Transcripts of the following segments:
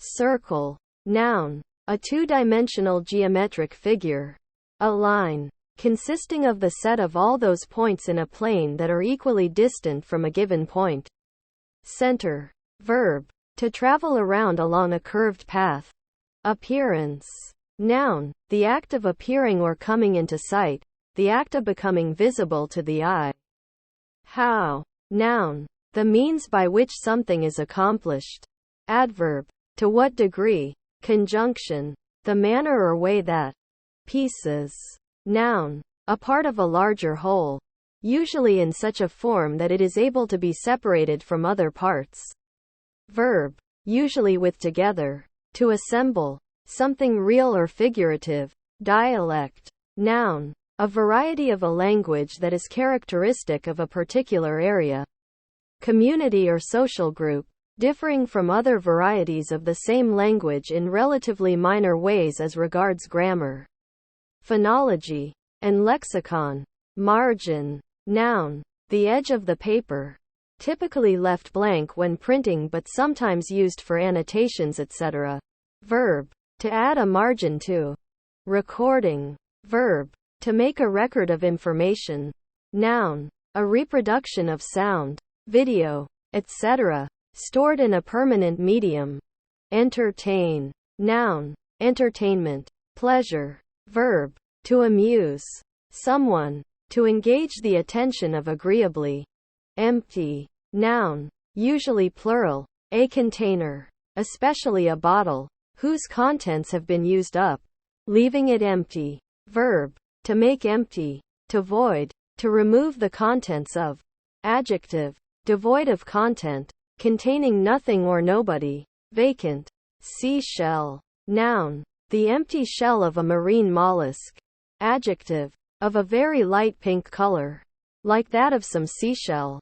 Circle. Noun. A two-dimensional geometric figure. A line. Consisting of the set of all those points in a plane that are equally distant from a given point. Center. Verb. To travel around along a curved path. Appearance. Noun. The act of appearing or coming into sight. The act of becoming visible to the eye. How. Noun. The means by which something is accomplished. Adverb. To what degree. Conjunction. The manner or way that. Pieces. Noun. A part of a larger whole. Usually in such a form that it is able to be separated from other parts. Verb. Usually with together. To assemble. Something real or figurative. Dialect. Noun. A variety of a language that is characteristic of a particular area. Community or social group. Differing from other varieties of the same language in relatively minor ways as regards grammar, phonology, and lexicon. Margin. Noun. The edge of the paper. Typically left blank when printing but sometimes used for annotations etc. Verb. To add a margin to. Recording. Verb. To make a record of information. Noun. A reproduction of sound, video, etc. stored in a permanent medium. Entertain. Noun. Entertainment. Pleasure. Verb. To amuse someone. To engage the attention of agreeably. Empty. Noun. Usually plural. A container. Especially a bottle. Whose contents have been used up. Leaving it empty. Verb. To make empty. To void. To remove the contents of. Adjective. Devoid of content. Containing nothing or nobody. Vacant. Seashell. Noun. The empty shell of a marine mollusk. Adjective. Of a very light pink color. Like that of some seashell.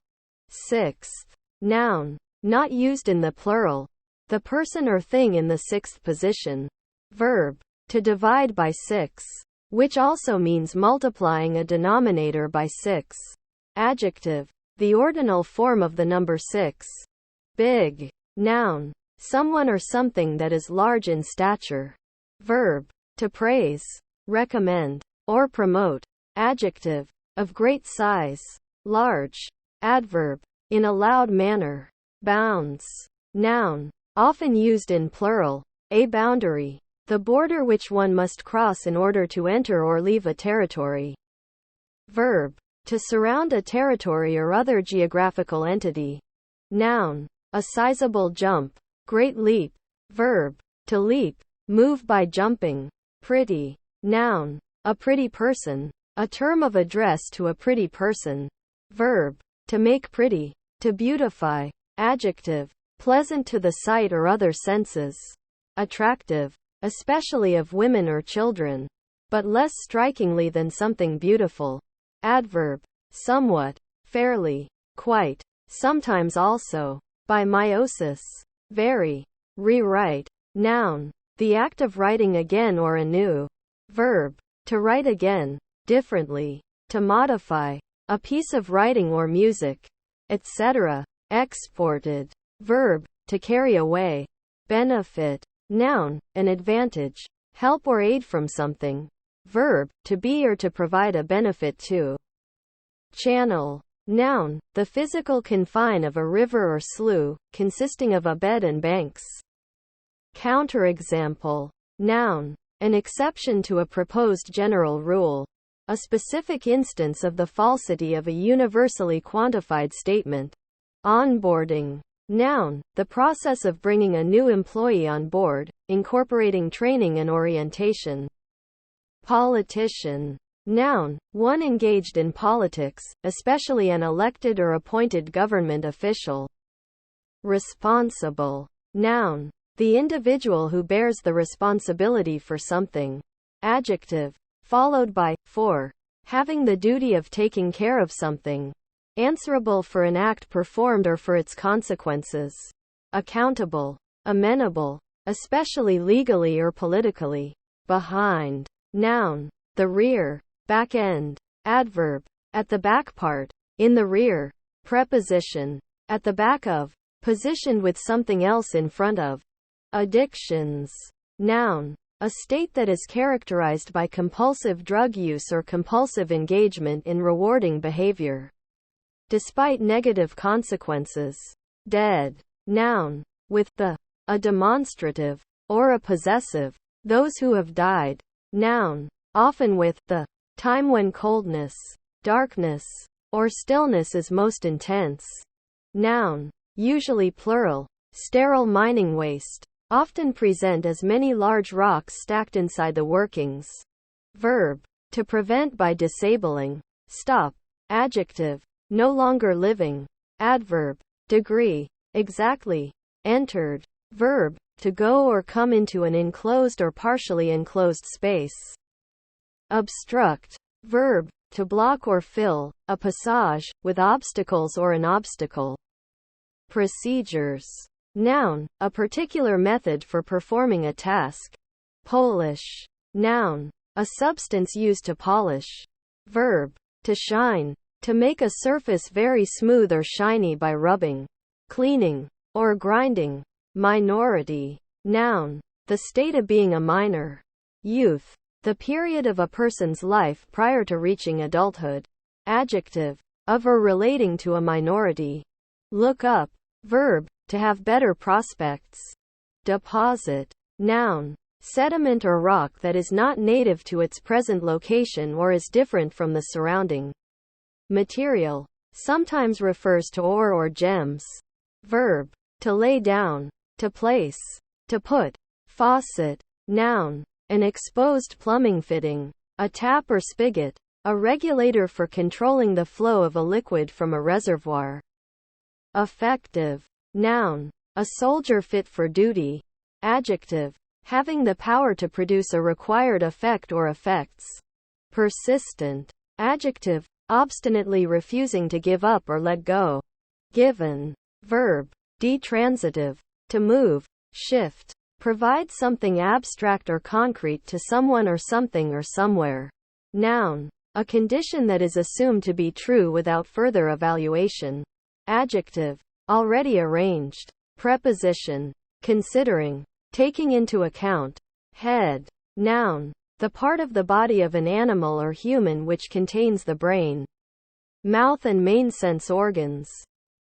Sixth. Noun. Not used in the plural. The person or thing in the sixth position. Verb. To divide by 6. Which also means multiplying a denominator by 6. Adjective. The ordinal form of the number 6. Big. Noun. Someone or something that is large in stature. Verb. To praise, recommend, or promote. Adjective. Of great size. Large. Adverb. In a loud manner. Bounds. Noun. Often used in plural. A boundary. The border which one must cross in order to enter or leave a territory. Verb. To surround a territory or other geographical entity. Noun. A sizable jump. Great leap. Verb. To leap. Move by jumping. Pretty. Noun. A pretty person. A term of address to a pretty person. Verb. To make pretty. To beautify. Adjective. Pleasant to the sight or other senses. Attractive. Especially of women or children. But less strikingly than something beautiful. Adverb. Somewhat. Fairly. Quite. Sometimes also. By meiosis. Very. Rewrite. Noun. The act of writing again or anew. Verb. To write again. Differently. To modify. A piece of writing or music. Etc. Exported. Verb. To carry away. Benefit. Noun. An advantage. Help or aid from something. Verb. To be or to provide a benefit to. Channel. Noun. The physical confine of a river or slough, consisting of a bed and banks. Counterexample. Noun. An exception to a proposed general rule. A specific instance of the falsity of a universally quantified statement. Onboarding. Noun. The process of bringing a new employee on board, incorporating training and orientation. Politician. Noun. One engaged in politics, especially an elected or appointed government official. Responsible. Noun. The individual who bears the responsibility for something. Adjective. Followed by, for. Having the duty of taking care of something. Answerable for an act performed or for its consequences. Accountable. Amenable. Especially legally or politically. Behind. Noun. The rear. Back end. Adverb. At the back part. In the rear. Preposition. At the back of. Positioned with something else in front of. Addictions. Noun. A state that is characterized by compulsive drug use or compulsive engagement in rewarding behavior, despite negative consequences. Dead. Noun. With the a demonstrative or a possessive. Those who have died. Noun. Often with the time when coldness, darkness, or stillness is most intense. Noun. Usually plural. Sterile mining waste. Often present as many large rocks stacked inside the workings. Verb. To prevent by disabling. Stop. Adjective. No longer living. Adverb. Degree. Exactly. Entered. Verb. To go or come into an enclosed or partially enclosed space. Obstruct. Verb. To block or fill a passage with obstacles or an obstacle. Procedures. Noun. A particular method for performing a task. Polish. Noun. A substance used to polish. Verb. To shine. To make a surface very smooth or shiny by rubbing, cleaning, or grinding. Minority. Noun. The state of being a minor. Youth. The period of a person's life prior to reaching adulthood. Adjective. Of or relating to a minority. Look up. Verb. To have better prospects. Deposit. Noun. Sediment or rock that is not native to its present location or is different from the surrounding material. Sometimes refers to ore or gems. Verb. To lay down. To place. To put. Faucet. Noun. An exposed plumbing fitting. A tap or spigot. A regulator for controlling the flow of a liquid from a reservoir. Effective. Noun. A soldier fit for duty. Adjective. Having the power to produce a required effect or effects. Persistent. Adjective. Obstinately refusing to give up or let go. Given. Verb. Detransitive. To move, shift. Provide something abstract or concrete to someone or something or somewhere. Noun. A condition that is assumed to be true without further evaluation. Adjective. Already arranged. Preposition. Considering. Taking into account. Head. Noun. The part of the body of an animal or human which contains the brain, mouth and main sense organs.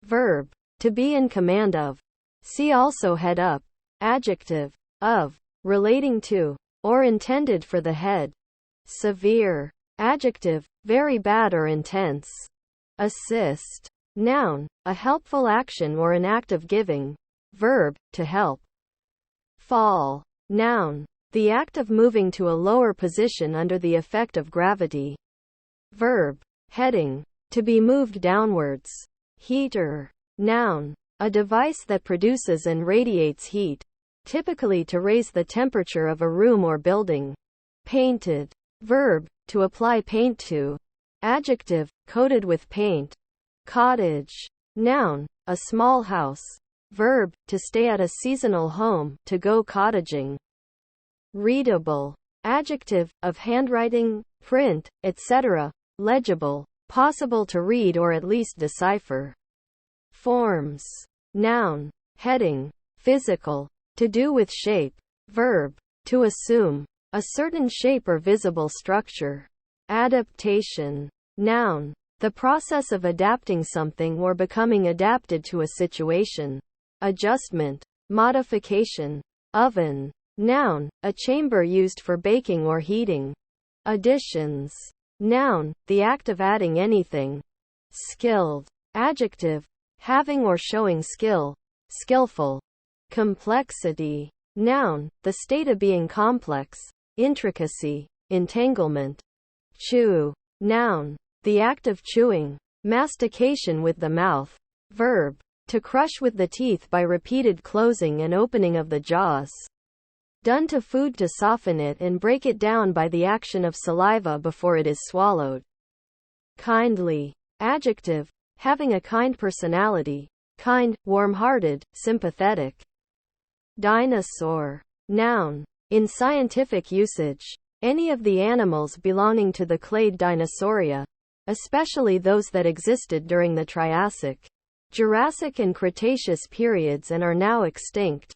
Verb. To be in command of. See also head up. Adjective. Of. Relating to. Or intended for the head. Severe. Adjective. Very bad or intense. Assist. Noun. A helpful action or an act of giving. Verb. To help. Fall. Noun. The act of moving to a lower position under the effect of gravity. Verb. Heading. To be moved downwards. Heater. Noun. A device that produces and radiates heat, typically to raise the temperature of a room or building. Painted. Verb. To apply paint to. Adjective. Coated with paint. Cottage. Noun. A small house. Verb. To stay at a seasonal home, to go cottaging. Readable. Adjective. Of handwriting, print, etc. Legible. Possible to read or at least decipher. Forms. Noun. Heading. Physical. To do with shape. Verb. To assume. A certain shape or visible structure. Adaptation. Noun. The process of adapting something or becoming adapted to a situation. Adjustment. Modification. Oven. Noun. A chamber used for baking or heating. Additions. Noun. The act of adding anything. Skilled. Adjective. Having or showing skill. Skillful. Complexity. Noun. The state of being complex. Intricacy. Entanglement. Chew. Noun. The act of chewing. Mastication with the mouth. Verb. To crush with the teeth by repeated closing and opening of the jaws. Done to food to soften it and break it down by the action of saliva before it is swallowed. Kindly. Adjective. Having a kind personality. Kind, warm-hearted, sympathetic. Dinosaur. Noun. In scientific usage, any of the animals belonging to the clade Dinosauria, especially those that existed during the Triassic, Jurassic and Cretaceous periods and are now extinct.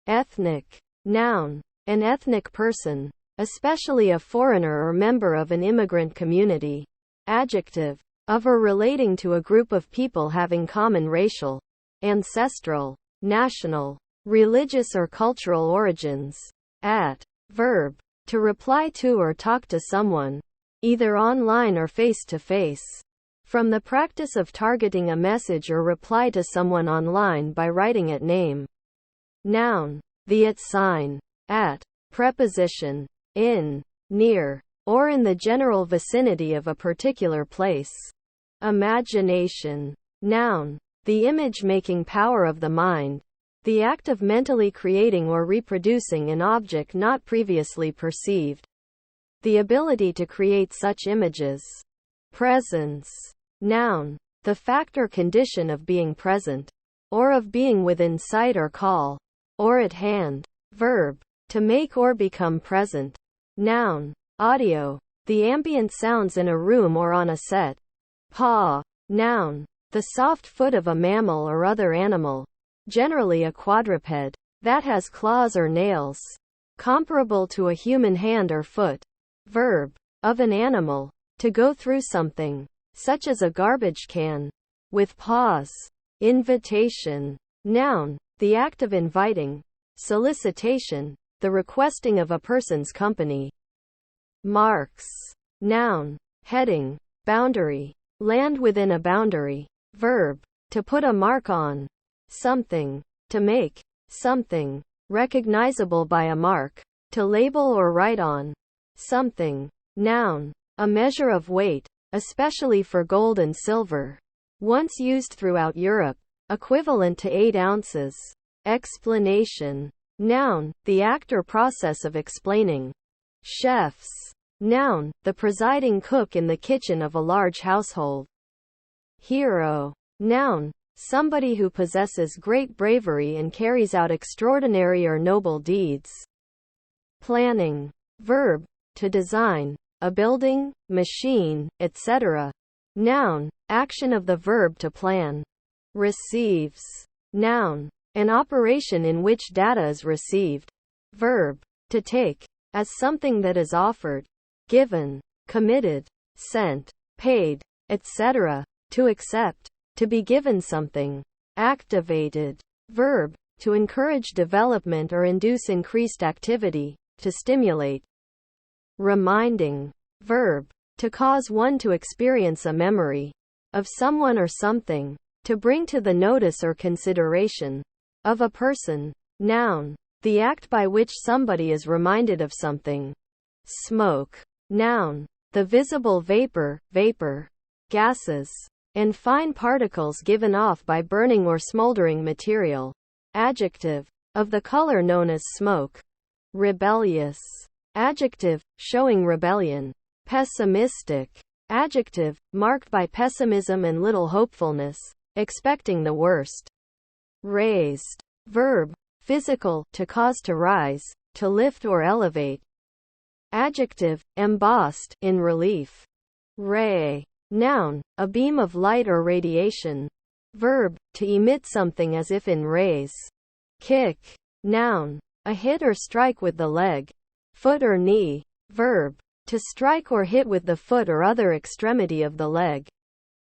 Ethnic. Noun. An ethnic person, especially a foreigner or member of an immigrant community. Adjective. Of or relating to a group of people having common racial, ancestral, national, religious or cultural origins. At. Verb. To reply to or talk to someone, either online or face-to-face. From the practice of targeting a message or reply to someone online by writing at name. Noun. The at sign. At. Preposition. In, near, or in the general vicinity of a particular place. Imagination. Noun. The image-making power of the mind. The act of mentally creating or reproducing an object not previously perceived. The ability to create such images. Presence. Noun. The fact or condition of being present, or of being within sight or call, or at hand. Verb. To make or become present. Noun. Audio. The ambient sounds in a room or on a set. Paw. Noun. The soft foot of a mammal or other animal, generally a quadruped, that has claws or nails, comparable to a human hand or foot. Verb. Of an animal. To go through something, such as a garbage can, with paws. Invitation. Noun. The act of inviting. Solicitation. The requesting of a person's company. Marks. Noun. Heading. Boundary. Land within a boundary. Verb. To put a mark on something. To make something recognizable by a mark. To label or write on something. Noun. A measure of weight, especially for gold and silver. Once used throughout Europe, equivalent to 8 ounces. Explanation. Noun. The act or process of explaining. Chefs. Noun. The presiding cook in the kitchen of a large household. Hero. Noun. Somebody who possesses great bravery and carries out extraordinary or noble deeds. Planning. Verb. To design a building, machine, etc. Noun. Action of the verb to plan. Receives. Noun. An operation in which data is received. Verb. To take as something that is offered, given, committed, sent, paid, etc. To accept. To be given something. Activated. Verb. To encourage development or induce increased activity. To stimulate. Reminding. Verb. To cause one to experience a memory of someone or something. To bring to the notice or consideration of a person. Noun. The act by which somebody is reminded of something. Smoke. Noun. The visible vapor, gases, and fine particles given off by burning or smoldering material. Adjective. Of the color known as smoke. Rebellious. Adjective. Showing rebellion. Pessimistic. Adjective. Marked by pessimism and little hopefulness, expecting the worst. Raised. Verb. Physical. To cause to rise, to lift or elevate. Adjective. Embossed, in relief. Ray. Noun. A beam of light or radiation. Verb. To emit something as if in rays. Kick. Noun. A hit or strike with the leg, foot or knee. Verb. To strike or hit with the foot or other extremity of the leg.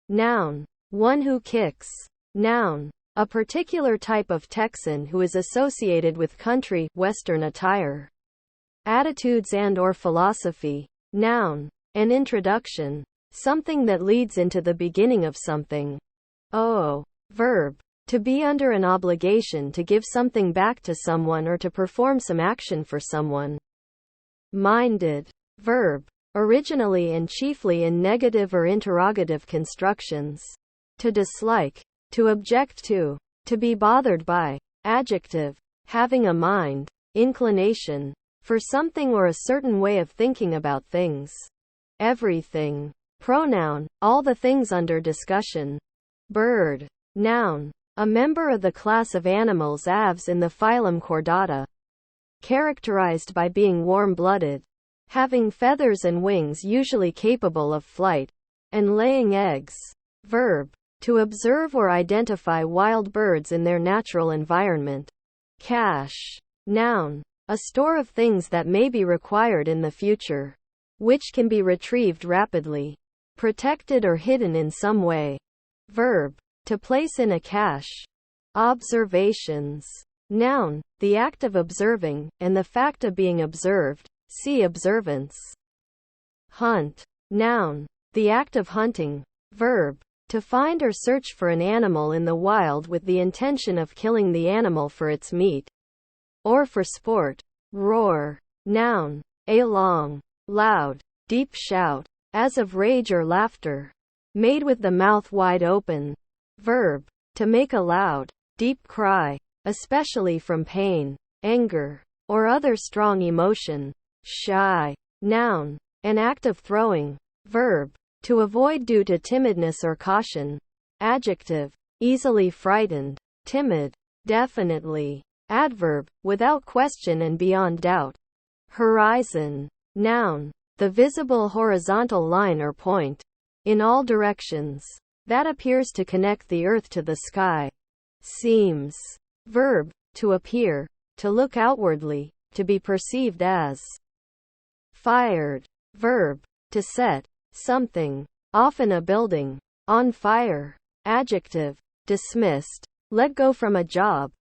Noun. One who kicks. Noun. A particular type of Texan who is associated with country, western attire. Attitudes and or philosophy. Noun. An introduction. Something that leads into the beginning of something. Verb. To be under an obligation to give something back to someone or to perform some action for someone. Minded. Verb. Originally and chiefly in negative or interrogative constructions. To dislike. To object to be bothered by. Adjective. Having a mind, inclination, for something or a certain way of thinking about things. Everything. Pronoun. All the things under discussion. Bird. Noun. A member of the class of animals aves in the phylum Chordata. Characterized by being warm-blooded, having feathers and wings usually capable of flight, and laying eggs. Verb. To observe or identify wild birds in their natural environment. Cash. Noun. A store of things that may be required in the future, which can be retrieved rapidly, protected or hidden in some way. Verb. To place in a cache. Observations. Noun. The act of observing, and the fact of being observed. See observance. Hunt. Noun. The act of hunting. Verb. To find or search for an animal in the wild with the intention of killing the animal for its meat, or for sport. Roar. Noun. A long, loud, deep shout, as of rage or laughter, made with the mouth wide open. Verb. To make a loud, deep cry, especially from pain, anger, or other strong emotion. Shy. Noun. An act of throwing. Verb. To avoid due to timidness or caution. Adjective. Easily frightened, timid. Definitely. Adverb. Without question and beyond doubt. Horizon. Noun. The visible horizontal line or point, in all directions, that appears to connect the earth to the sky. Seems. Verb. To appear, to look outwardly, to be perceived as. Fired. Verb. To set something, often a building, on fire. Adjective. Dismissed. Let go from a job.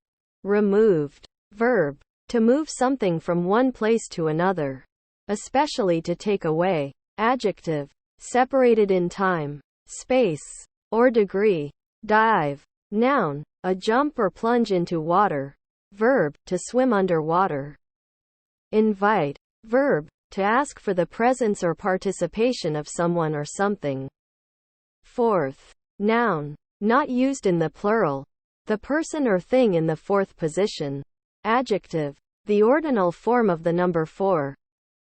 Removed. Verb. To move something from one place to another, especially to take away. Adjective. Separated in time, space, or degree. Dive. Noun. A jump or plunge into water. Verb. To swim under water. Invite. Verb. To ask for the presence or participation of someone or something. Fourth. Noun. Not used in the plural. The person or thing in the fourth position. Adjective. The ordinal form of the number 4.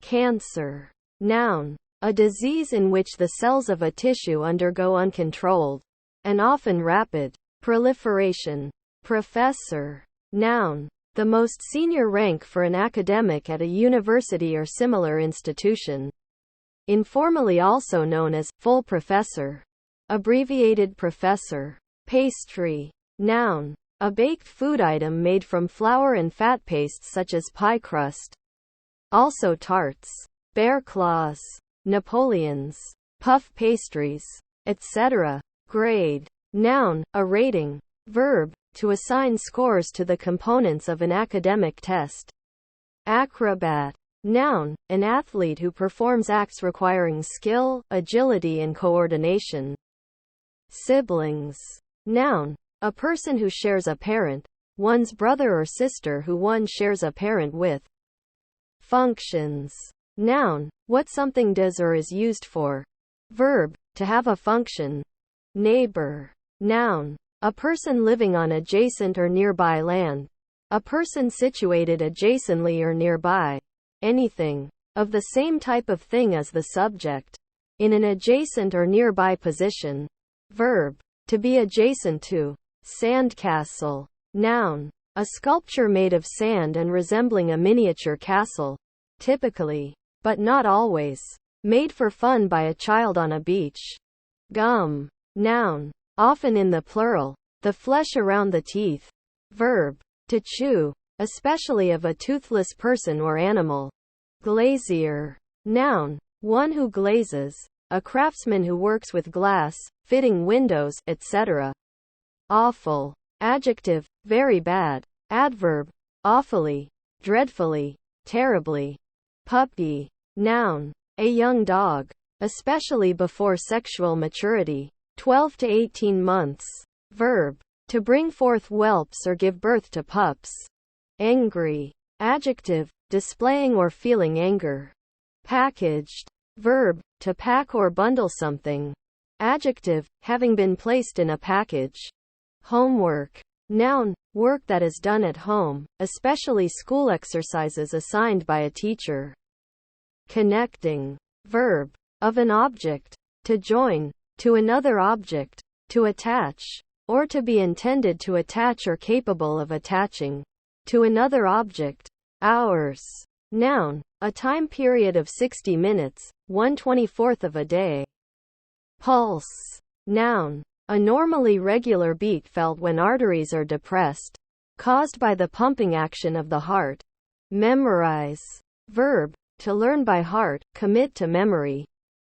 Cancer. Noun. A disease in which the cells of a tissue undergo uncontrolled, and often rapid, proliferation. Professor. Noun. The most senior rank for an academic at a university or similar institution. Informally also known as full professor. Abbreviated professor. Pastry. Noun. A baked food item made from flour and fat pastes such as pie crust. Also tarts, bear claws, Napoleons, puff pastries, etc. Grade. Noun. A rating. Verb. To assign scores to the components of an academic test. Acrobat. Noun. An athlete who performs acts requiring skill, agility and coordination. Siblings. Noun. A person who shares a parent, one's brother or sister who one shares a parent with. Functions. Noun. What something does or is used for. Verb. To have a function. Neighbor. Noun. A person living on adjacent or nearby land. A person situated adjacently or nearby. Anything. Of the same type of thing as the subject. In an adjacent or nearby position. Verb. To be adjacent to. Sandcastle. Noun. A sculpture made of sand and resembling a miniature castle. Typically, but not always, made for fun by a child on a beach. Gum. Noun. Often in the plural. The flesh around the teeth. Verb. To chew, especially of a toothless person or animal. Glazier. Noun. One who glazes. A craftsman who works with glass, fitting windows, etc. Awful. Adjective. Very bad. Adverb. Awfully, dreadfully, terribly. Puppy. Noun. A young dog, especially before sexual maturity. 12 to 18 months. Verb. To bring forth whelps or give birth to pups. Angry. Adjective. Displaying or feeling anger. Packaged. Verb. To pack or bundle something. Adjective. Having been placed in a package. Homework. Noun. Work that is done at home, especially school exercises assigned by a teacher. Connecting. Verb. Of an object. To join. To another object. To attach. Or to be intended to attach or capable of attaching. To another object. Hours. Noun. A time period of 60 minutes, 1/24 of a day. Pulse. Noun. A normally regular beat felt when arteries are depressed. caused by the pumping action of the heart. Memorize. Verb, to learn by heart, commit to memory.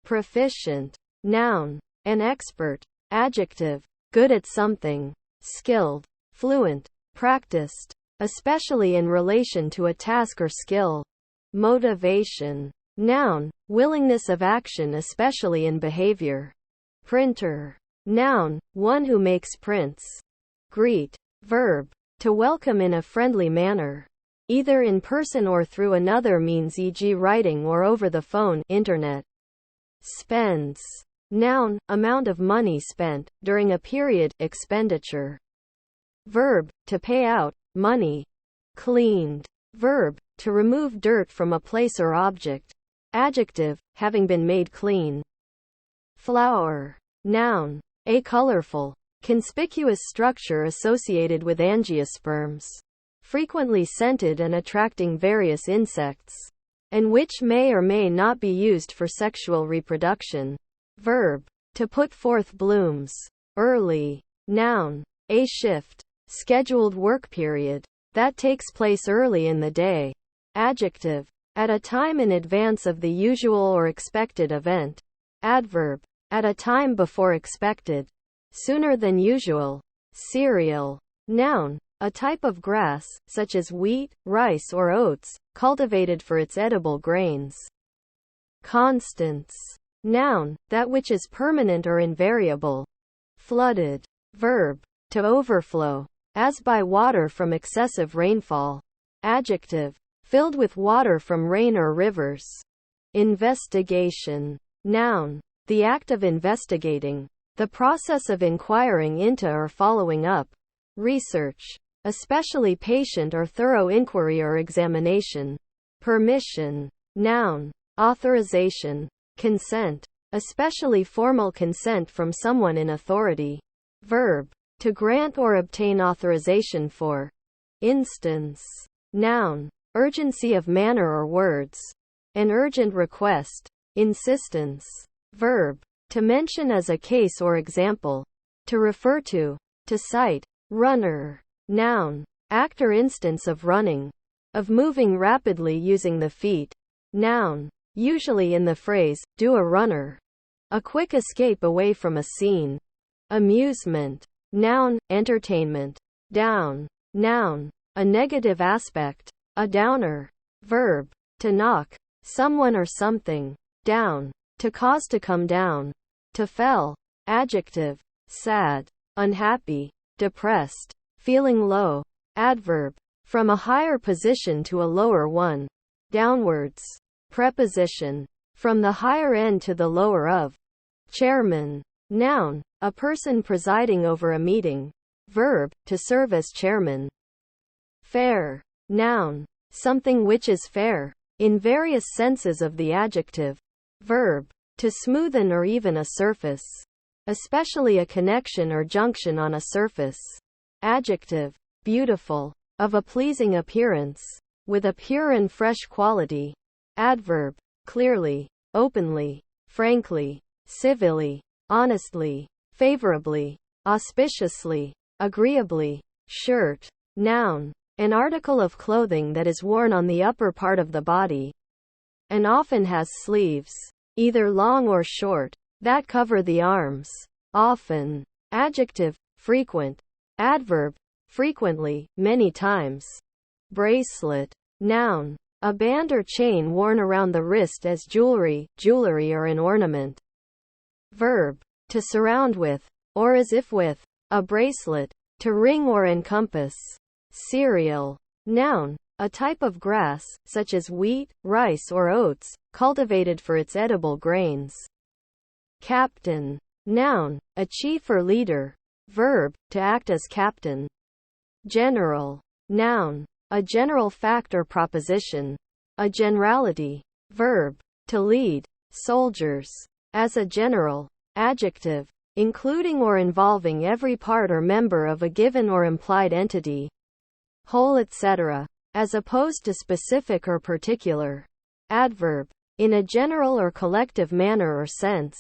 Proficient. Noun, an expert. Adjective, good at something. Skilled. Fluent. Practiced, especially in relation to a task or skill. Motivation. Noun, willingness of action especially in behavior. Printer. Noun, one who makes prints. Greet. Verb, to welcome in a friendly manner, either in person or through another means, e.g. writing or over the phone, internet. Spends. Noun, amount of money spent, during a period, expenditure. Verb, to pay out, money. Cleaned. Verb, to remove dirt from a place or object. Adjective, having been made clean. Flower. Noun, a colorful, conspicuous structure associated with angiosperms, frequently scented and attracting various insects, and which may or may not be used for sexual reproduction. Verb, to put forth blooms. Early. Noun, a shift, scheduled work period, that takes place early in the day. Adjective, at a time in advance of the usual or expected event. Adverb, at a time before expected, sooner than usual. Cereal. Noun, a type of grass, such as wheat, rice or oats, cultivated for its edible grains. Constants. Noun, that which is permanent or invariable. Flooded. Verb, to overflow, as by water from excessive rainfall. Adjective, filled with water from rain or rivers. Investigation. Noun, the act of investigating, the process of inquiring into or following up. Research, especially patient or thorough inquiry or examination. Permission. Noun, authorization. Consent, especially formal consent from someone in authority. Verb, to grant or obtain authorization for. Instance. Noun, urgency of manner or words. An urgent request. Insistence. Verb, to mention as a case or example. To refer to cite. Runner. Noun, act or instance of running, of moving rapidly using the feet. Noun, usually in the phrase, do a runner. A quick escape away from a scene. Amusement. Noun, entertainment. Down. Noun, a negative aspect. A downer. Verb, to knock someone or something down. To cause to come down. To fell. Adjective, sad, unhappy, depressed, feeling low. Adverb, from a higher position to a lower one. Downwards. Preposition, from the higher end to the lower of. Chairman. Noun, a person presiding over a meeting. Verb, to serve as chairman. Fair. Noun, something which is fair, in various senses of the adjective. Verb, to smoothen or even a surface, especially a connection or junction on a surface. Adjective, beautiful, of a pleasing appearance, with a pure and fresh quality. Adverb, clearly, openly, frankly, civilly, honestly, favorably, auspiciously, agreeably. Shirt. Noun, an article of clothing that is worn on the upper part of the body, and often has sleeves, either long or short, that cover the arms. Often. Adjective, frequent. Adverb, frequently, many times. Bracelet. Noun, a band or chain worn around the wrist as jewelry or an ornament. Verb, to surround with, or as if with, a bracelet, to ring or encompass. Cereal. Noun, a type of grass, such as wheat, rice or oats, cultivated for its edible grains. Captain. Noun, a chief or leader. Verb, to act as captain. General. Noun, a general fact or proposition. A generality. Verb, to lead. Soldiers. As a general. Adjective, including or involving every part or member of a given or implied entity. Whole, etc., as opposed to specific or particular. Adverb, in a general or collective manner or sense.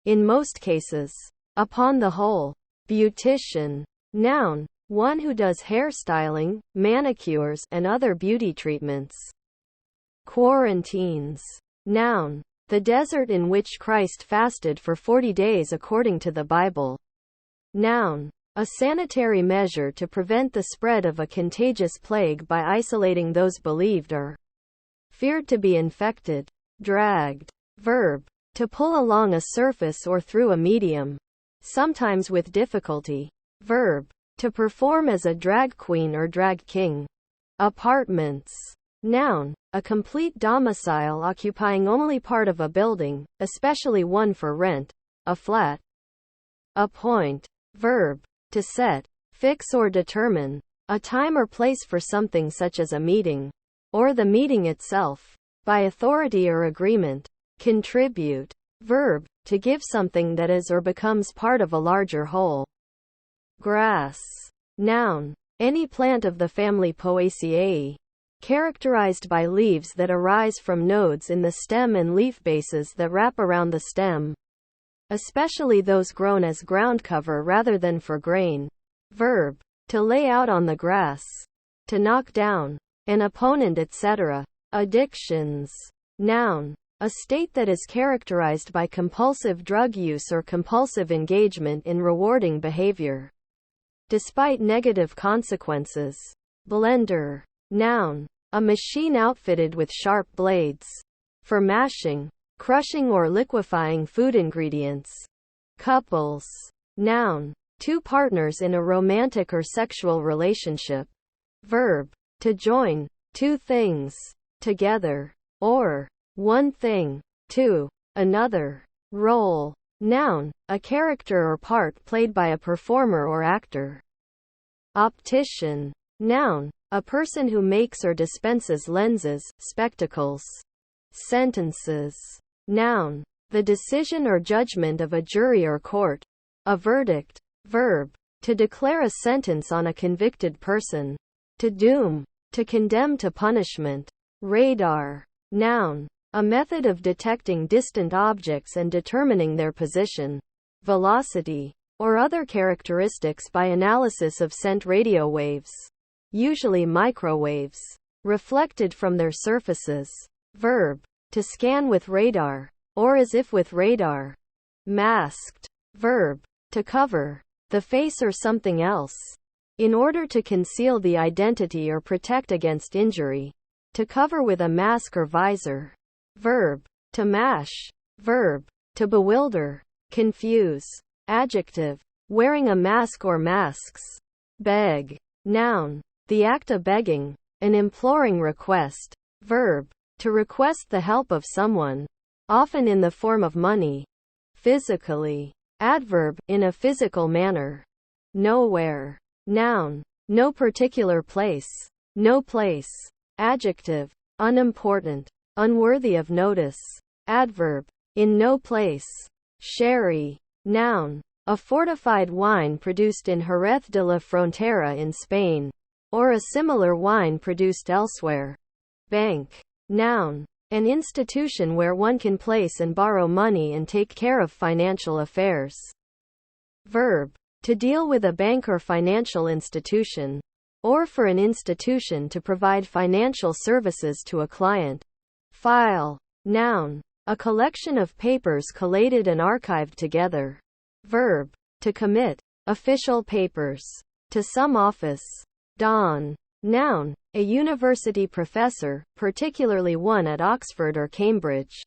In most cases. Upon the whole. Beautician. Noun, One who does hairstyling, manicures, and other beauty treatments. Quarantines. Noun. The desert in which Christ fasted for 40 days according to the Bible. Noun. A sanitary measure to prevent the spread of a contagious plague by isolating those believed or feared to be infected. Dragged. Verb. To pull along a surface or through a medium, sometimes with difficulty. Verb. To perform as a drag queen or drag king. Apartments. Noun. A complete domicile occupying only part of a building, especially one for rent, a flat. Appoint. Verb. To set, fix or determine a time or place for something such as a meeting, or the meeting itself, by authority or agreement. Contribute. Verb. To give something that is or becomes part of a larger whole. Grass. Noun. Any plant of the family Poaceae, characterized by leaves that arise from nodes in the stem and leaf bases that wrap around the stem, especially those grown as ground cover rather than for grain. Verb. To lay out on the grass, to knock down an opponent, etc. Addictions. Noun. A state that is characterized by compulsive drug use or compulsive engagement in rewarding behavior, despite negative consequences. Blender. Noun. A machine outfitted with sharp blades for mashing, crushing or liquefying food ingredients. Couples. Noun. Two partners in a romantic or sexual relationship. Verb. To join two things together, or one thing to another. Role. Noun. A character or part played by a performer or actor. Optician. Noun. A person who makes or dispenses lenses, spectacles. Sentences. Noun. The decision or judgment of a jury or court. A verdict. Verb. To declare a sentence on a convicted person. To doom. To condemn to punishment. Radar. Noun. A method of detecting distant objects and determining their position, velocity, or other characteristics by analysis of sent radio waves, usually microwaves, reflected from their surfaces. Verb. To scan with radar, or as if with radar. Masked. Verb. To cover the face or something else, in order to conceal the identity or protect against injury. To cover with a mask or visor. Verb. To mash. Verb. To bewilder, confuse. Adjective. Wearing a mask or masks. Beg. Noun. The act of begging, an imploring request. Verb. To request the help of someone, often in the form of money. Physically. Adverb. In a physical manner. Nowhere. Noun. No particular place. No place. Adjective. Unimportant, unworthy of notice. Adverb. In no place. Sherry. Noun. A fortified wine produced in Jerez de la Frontera in Spain, or a similar wine produced elsewhere. Bank. Noun. An institution where one can place and borrow money and take care of financial affairs. Verb. To deal with a bank or financial institution, or for an institution to provide financial services to a client. File. Noun. A collection of papers collated and archived together. Verb. To commit official papers to some office. Don. Noun. A university professor, particularly one at Oxford or Cambridge.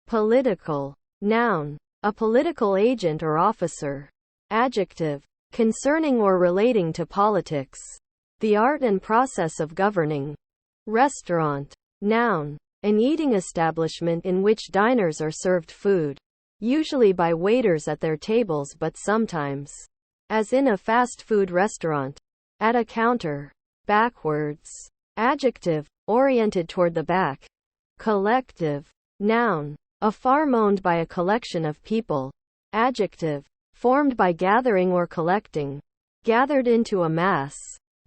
Political. Noun. A political agent or officer. Adjective. Concerning or relating to politics. The art and process of governing. Restaurant. Noun. An eating establishment in which diners are served food, usually by waiters at their tables but sometimes, as in a fast food restaurant, at a counter. Backwards. Adjective. Oriented toward the back. Collective. Noun. A farm owned by a collection of people. Adjective. Formed by gathering or collecting. Gathered into a mass.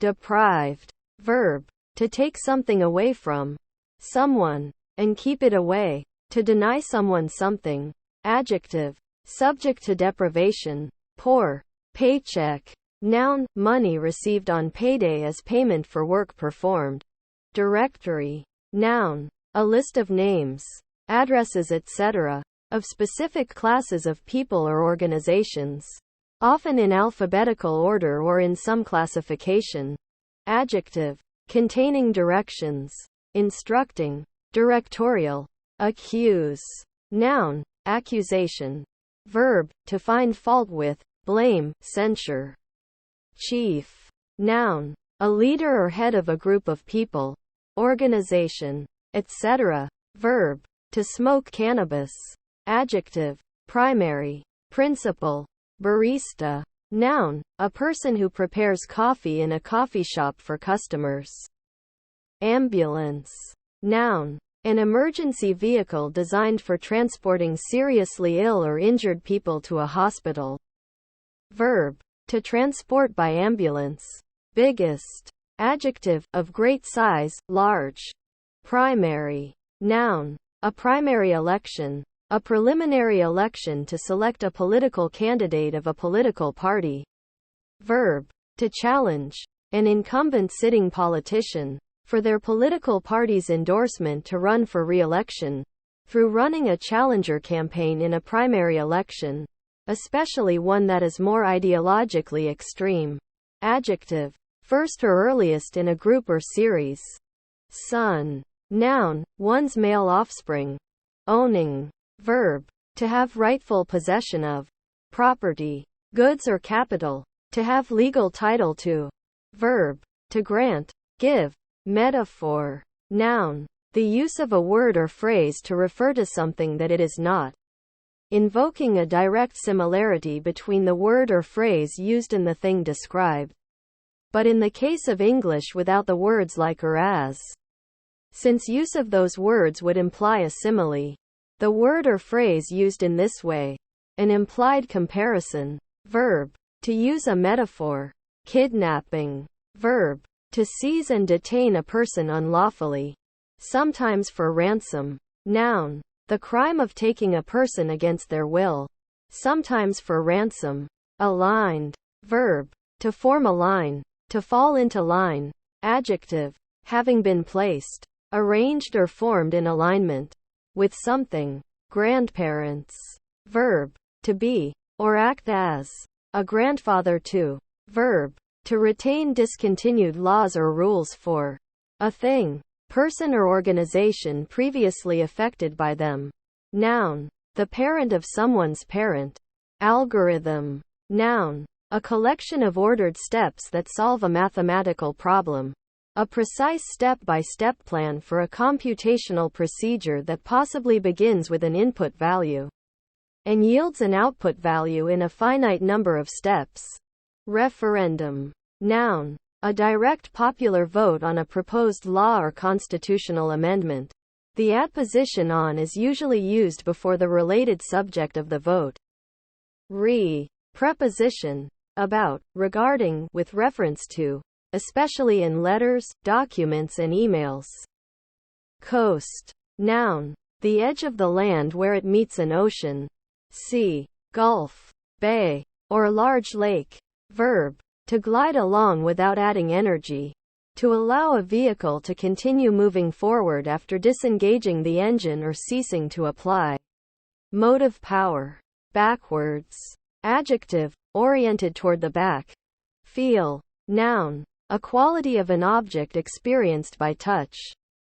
Deprived. Verb. To take something away from someone, and keep it away. To deny someone something. Adjective. Subject to deprivation. Poor. Paycheck. Noun, money received on payday as payment for work performed. Directory. Noun, a list of names, addresses, etc., of specific classes of people or organizations, often in alphabetical order or in some classification. Adjective, containing directions, instructing, directorial. Accuse. Noun, accusation. Verb, to find fault with, blame, censure. Chief. Noun, a leader or head of a group of people, organization, etc. Verb, to smoke cannabis. Adjective, primary, principal, barista. Noun, a person who prepares coffee in a coffee shop for customers. Ambulance. Noun, an emergency vehicle designed for transporting seriously ill or injured people to a hospital. Verb, to transport by ambulance. Biggest. Adjective, of great size, large. Primary. Noun, a primary election, a preliminary election to select a political candidate of a political party. Verb, to challenge, an incumbent sitting politician, for their political party's endorsement to run for re-election, through running a challenger campaign in a primary election, especially one that is more ideologically extreme. Adjective, first or earliest in a group or series. Son. Noun, one's male offspring. Owning. Verb, to have rightful possession of. Property, goods or capital, to have legal title to. Verb, to grant, give. Metaphor. Noun, the use of a word or phrase to refer to something that it is not, invoking a direct similarity between the word or phrase used and the thing described, but in the case of English without the words like or as, since use of those words would imply a simile. The word or phrase used in this way, an implied comparison. Verb, to use a metaphor. Kidnapping. Verb, to seize and detain a person unlawfully, sometimes for ransom. Noun, the crime of taking a person against their will, sometimes for ransom. Aligned. Verb, to form a line, to fall into line. Adjective, having been placed, arranged or formed in alignment with something. Grandparents. Verb, to be, or act as, a grandfather to. Verb, to retain discontinued laws or rules for a thing, person or organization previously affected by them. Noun, the parent of someone's parent. Algorithm. Noun, a collection of ordered steps that solve a mathematical problem. A precise step-by-step plan for a computational procedure that possibly begins with an input value and yields an output value in a finite number of steps. Referendum. Noun, a direct popular vote on a proposed law or constitutional amendment. The adposition on is usually used before the related subject of the vote. Preposition. About, regarding, with reference to, especially in letters, documents and emails. Coast. Noun, the edge of the land where it meets an ocean, sea, gulf, bay, or large lake. Verb, to glide along without adding energy, to allow a vehicle to continue moving forward after disengaging the engine or ceasing to apply motive power. Backwards. Adjective, oriented toward the back. Feel. Noun, a quality of an object experienced by touch.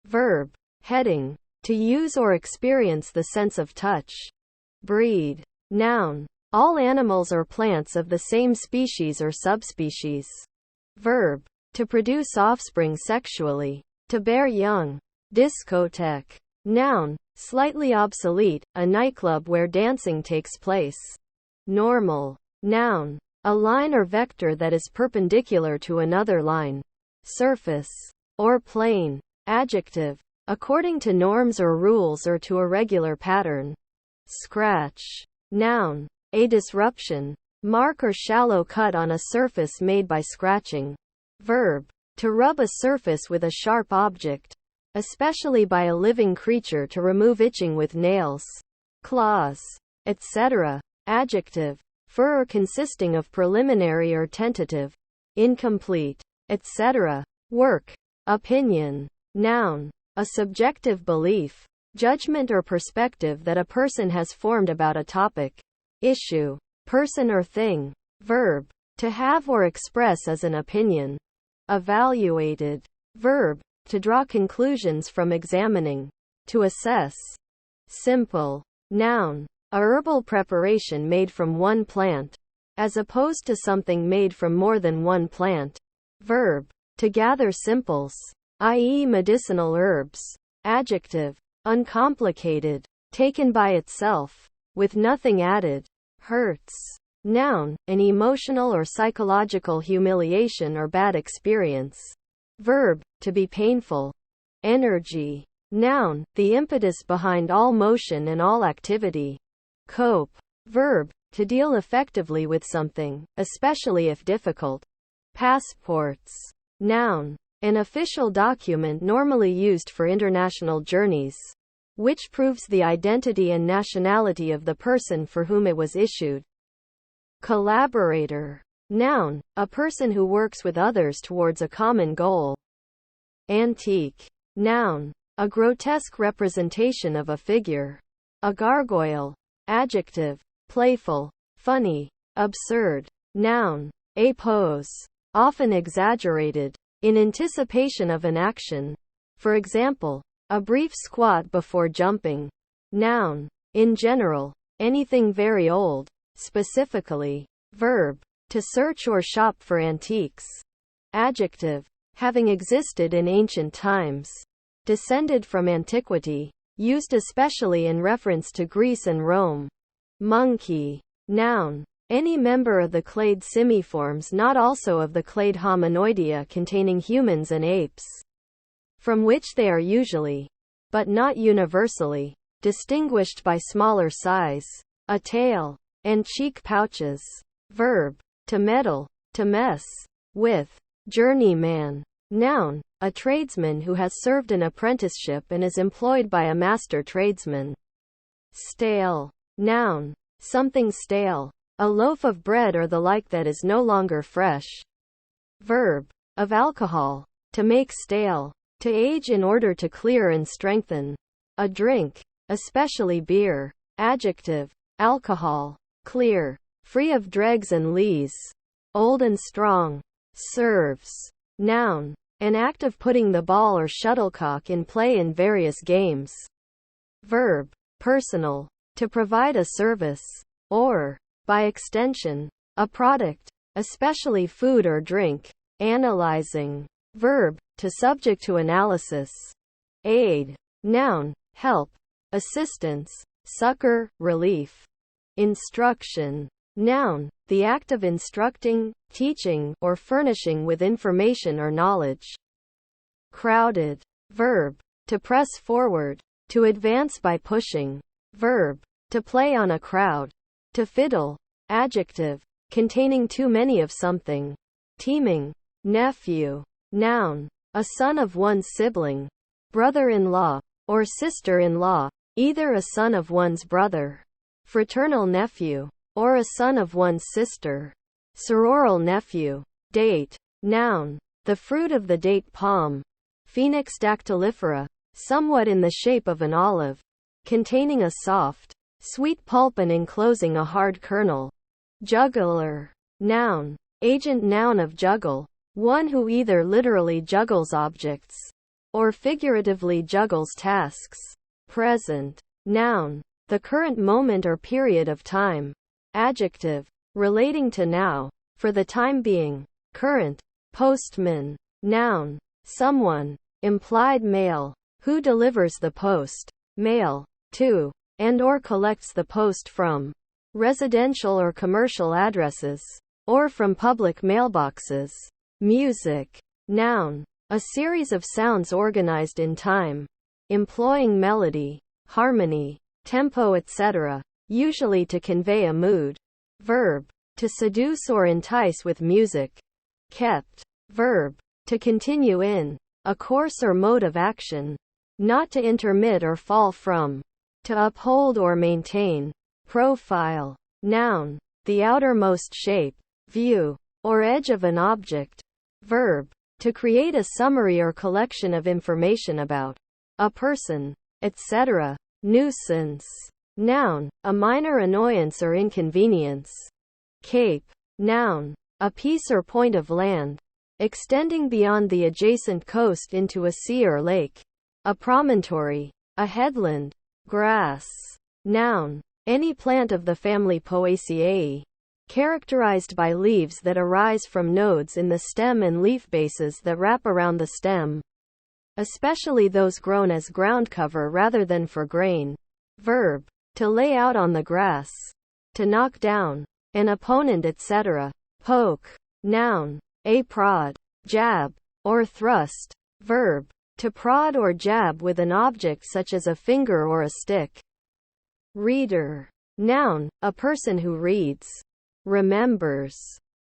Verb, heading, to use or experience the sense of touch. Breed. Noun, all animals or plants of the same species or subspecies. Verb, to produce offspring sexually, to bear young. Discotheque. Noun, slightly obsolete, a nightclub where dancing takes place. Normal. Noun, a line or vector that is perpendicular to another line. Surface. Or plane. Adjective, according to norms or rules or to a regular pattern. Scratch. Noun, a disruption, mark or shallow cut on a surface made by scratching. Verb, to rub a surface with a sharp object, especially by a living creature to remove itching with nails, claws, etc. Adjective, for or consisting of preliminary or tentative, incomplete, etc. Work. Opinion. Noun. A subjective belief, judgment or perspective that a person has formed about a topic, issue, person or thing. Verb. To have or express as an opinion. Evaluated. Verb. To draw conclusions from examining. To assess. Simple. Noun. A herbal preparation made from one plant, as opposed to something made from more than one plant. Verb. To gather simples, i.e. medicinal herbs. Adjective. Uncomplicated. Taken by itself, with nothing added. Hurts. Noun. An emotional or psychological humiliation or bad experience. Verb. To be painful. Energy. Noun. The impetus behind all motion and all activity. Cope. Verb. To deal effectively with something, especially if difficult. Passports. Noun. An official document normally used for international journeys, which proves the identity and nationality of the person for whom it was issued. Collaborator. Noun. A person who works with others towards a common goal. Antique. Noun. A grotesque representation of a figure. A gargoyle. Adjective. Playful, funny, absurd. Noun. A pose, often exaggerated, in anticipation of an action. For example, a brief squat before jumping. Noun. In general, anything very old. Specifically. Verb. To search or shop for antiques. Adjective. Having existed in ancient times. Descended from antiquity. Used especially in reference to Greece and Rome. Monkey. Noun. Any member of the clade simiforms not also of the clade Hominoidea containing humans and apes, from which they are usually, but not universally, distinguished by smaller size, a tail, and cheek pouches. Verb. To meddle, to mess with. Journeyman. Noun. A tradesman who has served an apprenticeship and is employed by a master tradesman. Stale. Noun. Something stale. A loaf of bread or the like that is no longer fresh. Verb. Of alcohol. To make stale. To age in order to clear and strengthen. A drink, especially beer. Adjective. Alcohol. Clear. Free of dregs and lees. Old and strong. Serves. Noun. An act of putting the ball or shuttlecock in play in various games. Verb. Personal. To provide a service, or, by extension, a product, especially food or drink. Analyzing. Verb. To subject to analysis. Aid. Noun. Help, assistance, succor, relief. Instruction. Noun. The act of instructing, teaching, or furnishing with information or knowledge. Crowded. Verb. To press forward. To advance by pushing. Verb. To play on a crowd. To fiddle. Adjective. Containing too many of something. Teeming. Nephew. Noun. A son of one's sibling. Brother-in-law. Or sister-in-law. Either a son of one's brother. Fraternal nephew. Or a son of one's sister. Sororal nephew. Date. Noun. The fruit of the date palm. Phoenix dactylifera. Somewhat in the shape of an olive. Containing a soft, sweet pulp and enclosing a hard kernel. Juggler. Noun. Agent noun of juggle. One who either literally juggles objects, or figuratively juggles tasks. Present. Noun. The current moment or period of time. Adjective. Relating to now, for the time being. Current. Postman. Noun. Someone, implied male, who delivers the post, mail, to, and or collects the post from residential or commercial addresses, or from public mailboxes. Music. Noun. A series of sounds organized in time, employing melody, harmony, tempo, etc., usually to convey a mood. Verb. To seduce or entice with music. Kept. Verb. To continue in a course or mode of action. Not to intermit or fall from. To uphold or maintain. Profile. Noun. the outermost shape, view, or edge of an object. Verb, to create a summary or collection of information about a person, etc. Nuisance. Noun, a minor annoyance or inconvenience. Cape. Noun, a piece or point of land, extending beyond the adjacent coast into a sea or lake. A promontory, a headland. Grass. Noun, any plant of the family Poaceae, characterized by leaves that arise from nodes in the stem and leaf bases that wrap around the stem, especially those grown as ground cover rather than for grain. Verb, to lay out on the grass, to knock down an opponent, etc. Poke. Noun, a prod, jab, or thrust. Verb, to prod or jab with an object such as a finger or a stick. Reader. Noun, a person who reads. Remembers.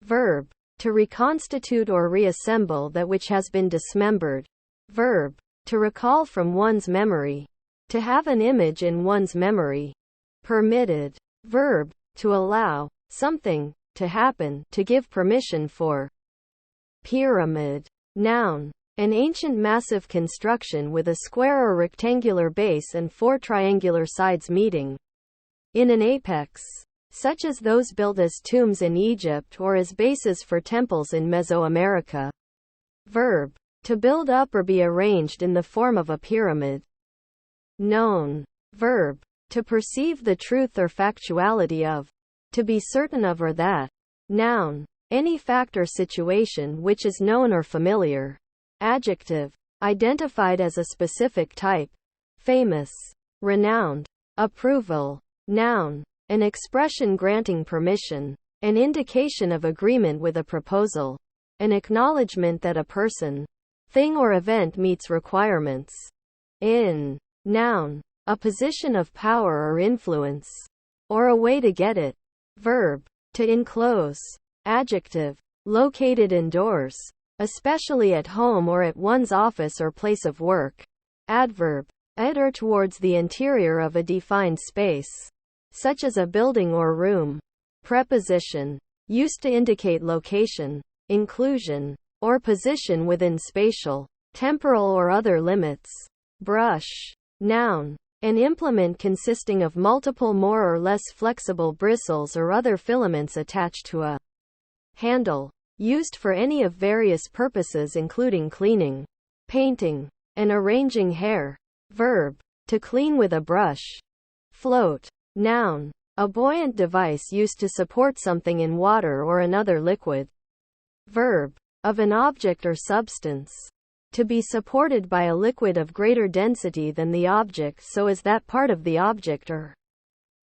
Verb, to reconstitute or reassemble that which has been dismembered. Verb, to recall from one's memory. To have an image in one's memory. Permitted. Verb, to allow something to happen, to give permission for. Pyramid. Noun, an ancient massive construction with a square or rectangular base and 4 triangular sides meeting in an apex, such as those built as tombs in Egypt or as bases for temples in Mesoamerica. Verb, to build up or be arranged in the form of a pyramid. Known. Verb, to perceive the truth or factuality of. To be certain of or that. Noun, any fact or situation which is known or familiar. Adjective, identified as a specific type. Famous. Renowned. Approval. Noun, an expression granting permission. An indication of agreement with a proposal. An acknowledgement that a person, thing or event meets requirements. In. Noun, a position of power or influence. Or a way to get it. Verb, to enclose. Adjective, located indoors, especially at home or at one's office or place of work. Adverb, at or towards the interior of a defined space, such as a building or room. Preposition, used to indicate location, inclusion, or position within spatial, temporal or other limits. Brush. Noun, an implement consisting of multiple more or less flexible bristles or other filaments attached to a handle, used for any of various purposes including cleaning, painting, and arranging hair. Verb, to clean with a brush. Float. Noun, a buoyant device used to support something in water or another liquid. Verb, of an object or substance. To be supported by a liquid of greater density than the object so as that part of the object or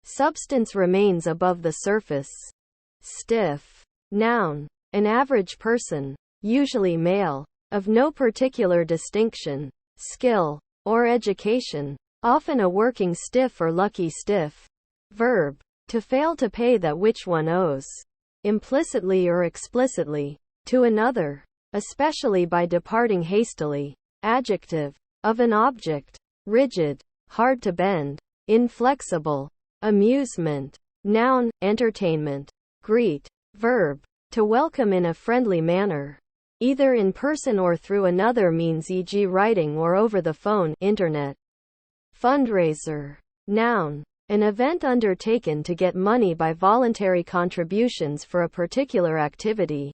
substance remains above the surface. Stiff. Noun, an average person, usually male, of no particular distinction, skill, or education, often a working stiff or lucky stiff. Verb, to fail to pay that which one owes, implicitly or explicitly, to another, especially by departing hastily. Adjective, of an object, rigid, hard to bend, inflexible. Amusement. Noun, entertainment. Greet. Verb, to welcome in a friendly manner, either in person or through another means, e.g. writing or over the phone, internet. Fundraiser. Noun, an event undertaken to get money by voluntary contributions for a particular activity,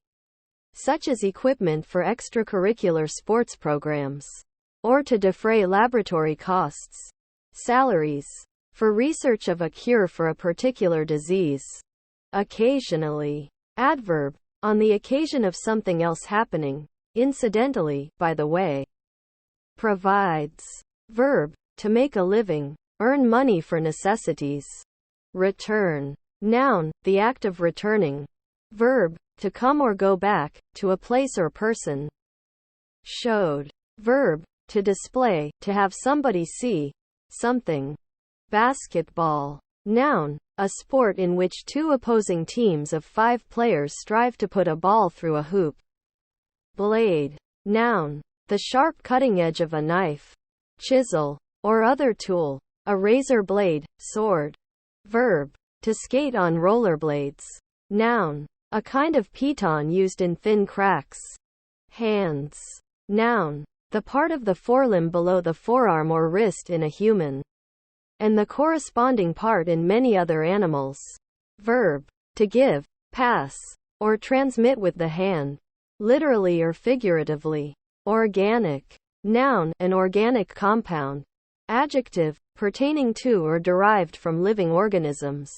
such as equipment for extracurricular sports programs, or to defray laboratory costs. Salaries, for research of a cure for a particular disease. Occasionally. Adverb, on the occasion of something else happening, incidentally, by the way. Provides. Verb, to make a living, earn money for necessities. Return. Noun, the act of returning. Verb, to come or go back, to a place or person. Showed. Verb, to display, to have somebody see something. Basketball. Noun, a sport in which 2 opposing teams of 5 players strive to put a ball through a hoop. Blade. Noun, the sharp cutting edge of a knife, chisel, or other tool. A razor blade, sword. Verb, to skate on rollerblades. Noun. A kind of piton used in thin cracks. Hands. Noun. The part of the forelimb below the forearm or wrist in a human, and the corresponding part in many other animals. Verb. To give, pass, or transmit with the hand, literally or figuratively. Organic. Noun. An organic compound. Adjective. Pertaining to or derived from living organisms.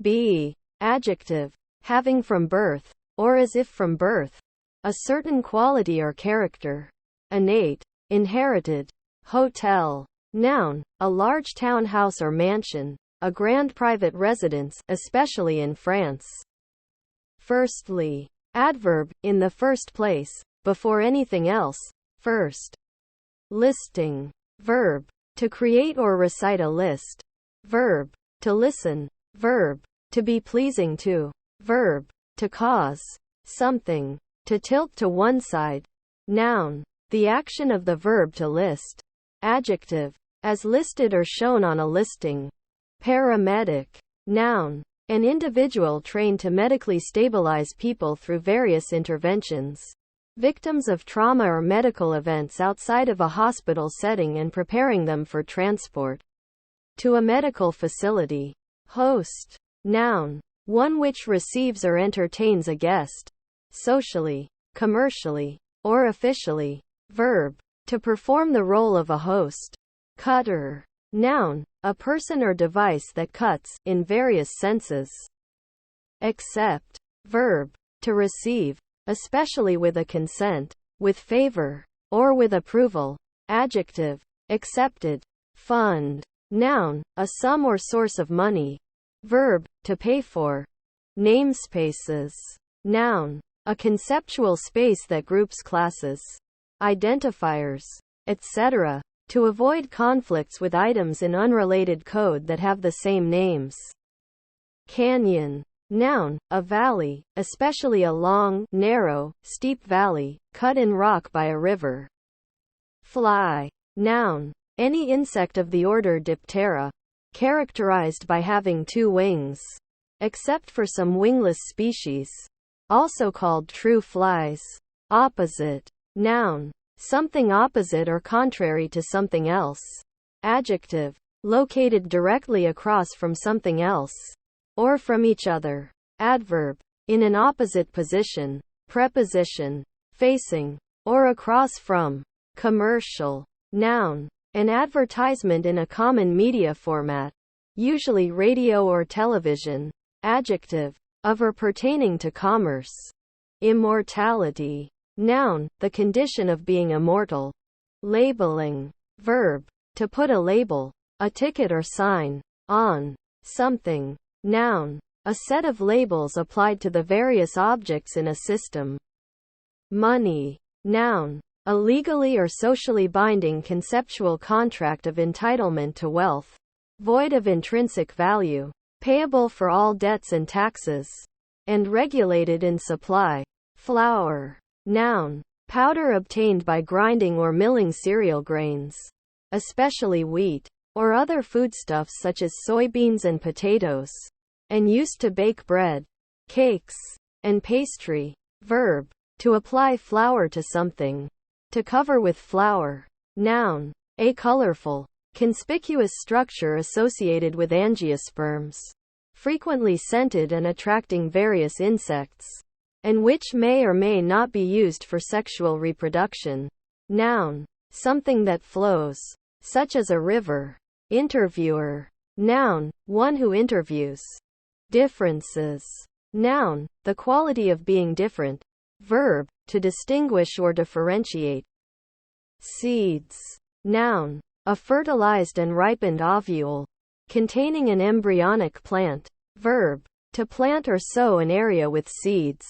Be. Adjective. Having from birth, or as if from birth, a certain quality or character. Innate. Inherited. Hotel. Noun. A large townhouse or mansion, a grand private residence, especially in France. Firstly. Adverb. In the first place, before anything else. First. Listing. Verb. To create or recite a list. Verb. To listen. Verb. To be pleasing to. Verb. To cause something to tilt to one side. Noun. The action of the verb to list. Adjective. As listed or shown on a listing. Paramedic. Noun. An individual trained to medically stabilize people through various interventions. Victims of trauma or medical events outside of a hospital setting and preparing them for transport to a medical facility. Host. Noun. One which receives or entertains a guest. Socially, commercially, or officially. Verb. To perform the role of a host. Cutter. Noun. A person or device that cuts, in various senses. Accept. Verb. To receive, especially with a consent, with favor, or with approval. Adjective. Accepted. Fund. Noun. A sum or source of money. Verb. To pay for. Namespaces. Noun. A conceptual space that groups classes, identifiers, etc., to avoid conflicts with items in unrelated code that have the same names. Canyon. Noun. A valley, especially a long, narrow, steep valley, cut in rock by a river. Fly. Noun. Any insect of the order Diptera, characterized by having 2 wings, except for some wingless species, also called true flies. Opposite. Noun. Something opposite or contrary to something else. Adjective. Located directly across from something else, or from each other. Adverb. In an opposite position. Preposition. Facing, or across from. Commercial. Noun. An advertisement in a common media format, usually radio or television. Adjective. Of or pertaining to commerce. Immortality. Noun. The condition of being immortal. Labeling. Verb. To put a label, a ticket or sign, on something. Noun. A set of labels applied to the various objects in a system. Money. Noun. A legally or socially binding conceptual contract of entitlement to wealth, void of intrinsic value, payable for all debts and taxes, and regulated in supply. Flour. Noun. Powder obtained by grinding or milling cereal grains, especially wheat, or other foodstuffs such as soybeans and potatoes, and used to bake bread, cakes, and pastry. Verb. To apply flour to something. To cover with flour. Noun. A colorful, conspicuous structure associated with angiosperms, frequently scented and attracting various insects, and which may or may not be used for sexual reproduction. Noun. Something that flows, such as a river. Interviewer. Noun. One who interviews. Differences. Noun. The quality of being different. Verb. To distinguish or differentiate. Seeds. Noun. A fertilized and ripened ovule, containing an embryonic plant. Verb. To plant or sow an area with seeds.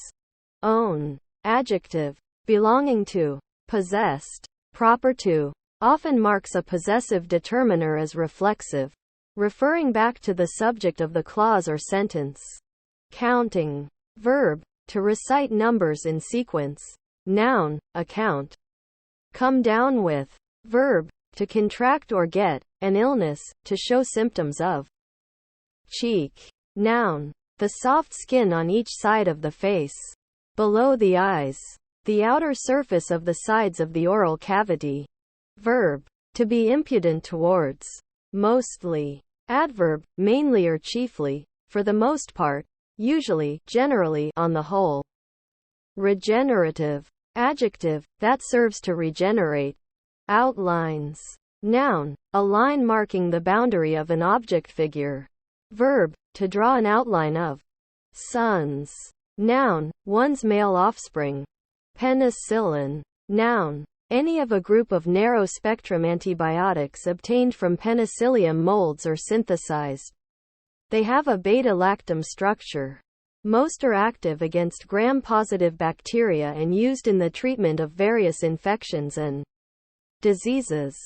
Own. Adjective. Belonging to, possessed, proper to. Often marks a possessive determiner as reflexive, referring back to the subject of the clause or sentence. Counting. Verb. To recite numbers in sequence. Noun. Account. Come down with. Verb. To contract or get an illness, to show symptoms of. Cheek. Noun. the soft skin on each side of the face, below the eyes, the outer surface of the sides of the oral cavity. Verb, to be impudent towards. Mostly. Adverb, mainly or chiefly, for the most part, usually, generally, on the whole. Regenerative. Adjective, that serves to regenerate. Outlines. Noun, a line marking the boundary of an object figure. Verb, to draw an outline of. Sons. Noun, one's male offspring. Penicillin. Noun, any of a group of narrow-spectrum antibiotics obtained from penicillium molds or synthesized. They have a beta-lactam structure. Most are active against gram-positive bacteria and used in the treatment of various infections and diseases.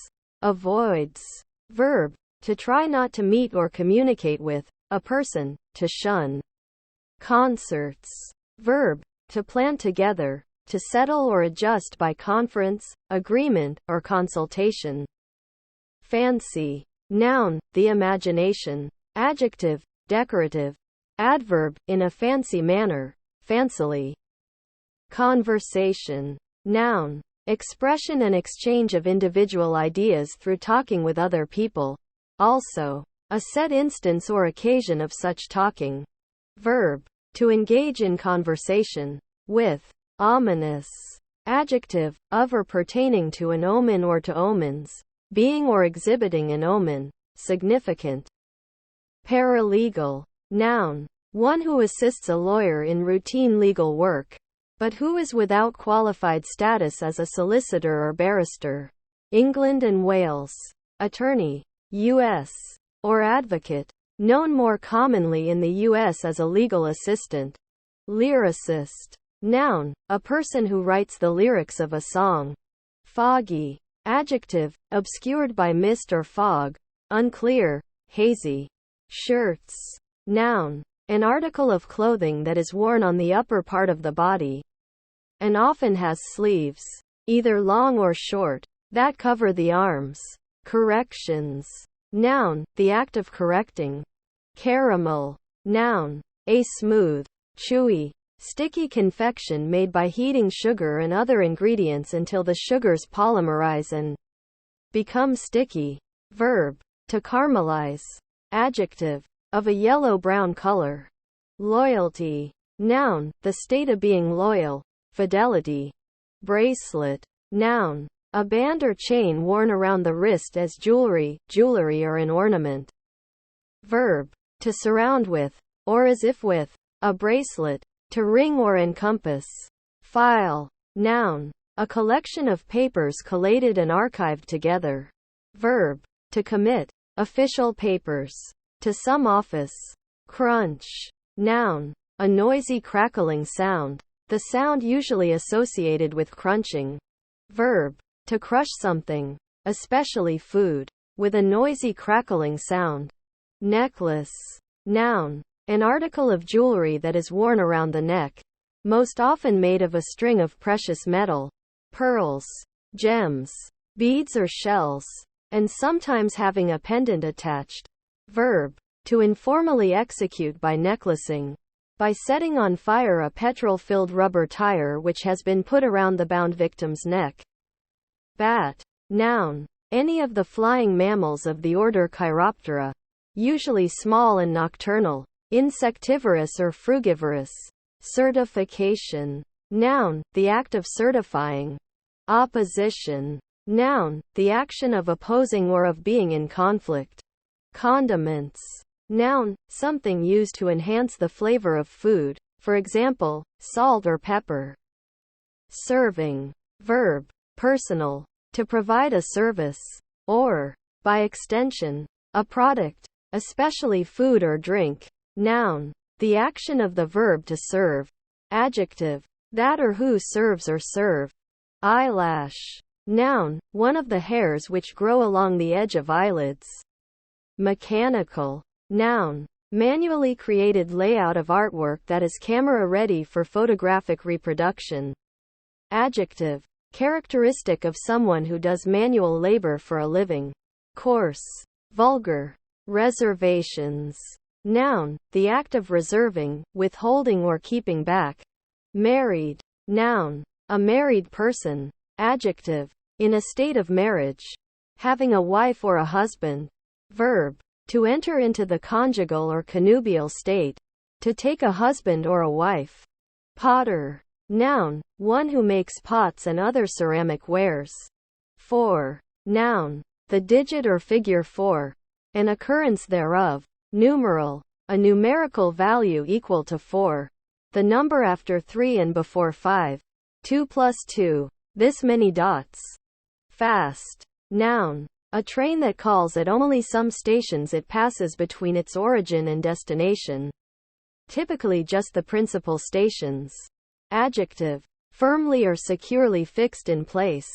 Avoids. Verb, to try not to meet or communicate with a person, to shun. Concerts. Verb, to plan together, to settle or adjust by conference, agreement, or consultation. Fancy. Noun, the imagination. Adjective, decorative. Adverb, in a fancy manner, fancily. Conversation. Noun, expression and exchange of individual ideas through talking with other people. Also, a set instance or occasion of such talking. Verb, to engage in conversation. With. Ominous. Adjective, of or pertaining to an omen or to omens, being or exhibiting an omen, significant. Paralegal. Noun, one who assists a lawyer in routine legal work, but who is without qualified status as a solicitor or barrister. England and Wales. Attorney, U.S., or advocate, known more commonly in the U.S. as a legal assistant. Lyricist. Noun, a person who writes the lyrics of a song. Foggy. Adjective, obscured by mist or fog, unclear, hazy. Shirts. Noun, an article of clothing that is worn on the upper part of the body, and often has sleeves, either long or short, that cover the arms. Corrections. Noun, the act of correcting. Caramel. Noun, a smooth, chewy, sticky confection made by heating sugar and other ingredients until the sugars polymerize and become sticky. Verb, to caramelize. Adjective, of a yellow-brown color. Loyalty. Noun, the state of being loyal. Fidelity. Bracelet. Noun, a band or chain worn around the wrist as jewelry, or an ornament. Verb, to surround with, or as if with, a bracelet. To ring or encompass. File. Noun, a collection of papers collated and archived together. Verb, to commit. Official papers. To some office. Crunch. Noun, a noisy crackling sound. The sound usually associated with crunching. Verb, to crush something, especially food, with a noisy crackling sound. Necklace. Noun, an article of jewelry that is worn around the neck, most often made of a string of precious metal, pearls, gems, beads or shells, and sometimes having a pendant attached. Verb, to informally execute by necklacing. By setting on fire a petrol-filled rubber tire which has been put around the bound victim's neck. Bat. Noun, any of the flying mammals of the order Chiroptera, usually small and nocturnal, insectivorous or frugivorous. Certification. Noun, the act of certifying. Opposition. Noun, the action of opposing or of being in conflict. Condiments. Noun, something used to enhance the flavor of food, for example, salt or pepper. Serving. Verb, personal, to provide a service, or, by extension, a product, especially food or drink. Noun, the action of the verb to serve. Adjective, that or who serves or serve. Eyelash. Noun, one of the hairs which grow along the edge of eyelids. Mechanical. Noun, manually created layout of artwork that is camera ready for photographic reproduction. Adjective, characteristic of someone who does manual labor for a living. Coarse. Vulgar. Reservations. Noun, the act of reserving, withholding or keeping back. Married. Noun, a married person. Adjective, in a state of marriage. Having a wife or a husband. Verb, to enter into the conjugal or connubial state. To take a husband or a wife. Potter. Noun, one who makes pots and other ceramic wares. 4. Noun, the digit or figure 4. An occurrence thereof. Numeral, a numerical value equal to 4. The number after 3 and before 5. 2 plus 2. This many dots. Fast. Noun, a train that calls at only some stations it passes between its origin and destination. Typically just the principal stations. Adjective, firmly or securely fixed in place.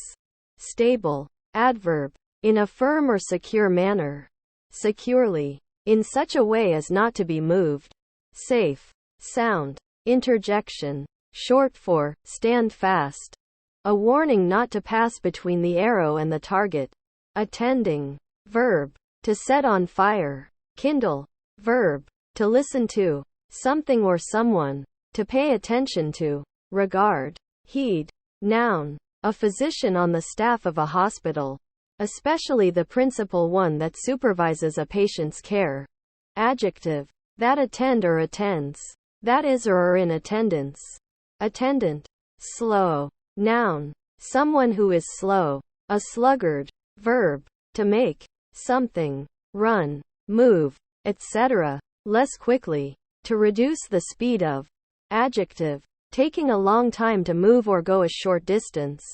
Stable. Adverb, in a firm or secure manner. Securely, in such a way as not to be moved. Safe. Sound. Interjection, short for stand fast. A warning not to pass between the arrow and the target. Attending. Verb, to set on fire. Kindle. Verb, to listen to something or someone. To pay attention to. Regard. Heed. Noun, a physician on the staff of a hospital. Especially the principal one that supervises a patient's care. Adjective, that attend or attends. That is or are in attendance. Attendant. Slow. Noun, someone who is slow. A sluggard. Verb, to make something run, move, etc. less quickly. To reduce the speed of. Adjective, taking a long time to move or go a short distance.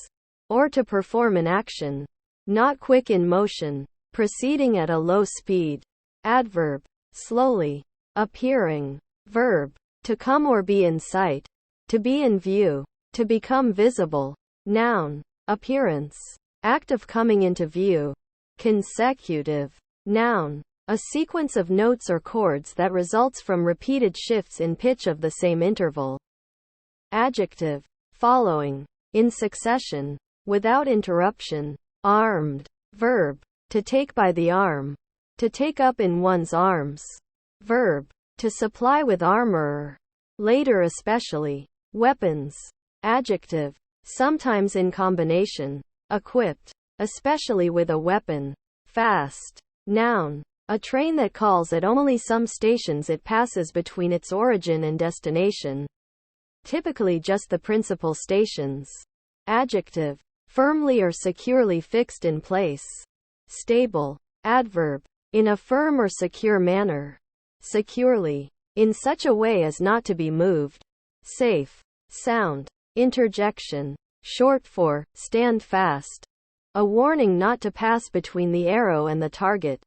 Or to perform an action. Not quick in motion. Proceeding at a low speed. Adverb, slowly. Appearing. Verb, to come or be in sight. To be in view. To become visible. Noun, appearance. Act of coming into view. Consecutive. Noun, a sequence of notes or chords that results from repeated shifts in pitch of the same interval. Adjective, following. In succession. Without interruption. Armed. Verb, to take by the arm. To take up in one's arms. Verb, to supply with armor. Later especially. Weapons. Adjective, sometimes in combination. Equipped, especially with a weapon. Fast. Noun, a train that calls at only some stations it passes between its origin and destination. Typically just the principal stations. Adjective, firmly or securely fixed in place. Stable. Adverb, in a firm or secure manner. Securely, in such a way as not to be moved. Safe. Sound. Interjection, short for stand fast. A warning not to pass between the arrow and the target.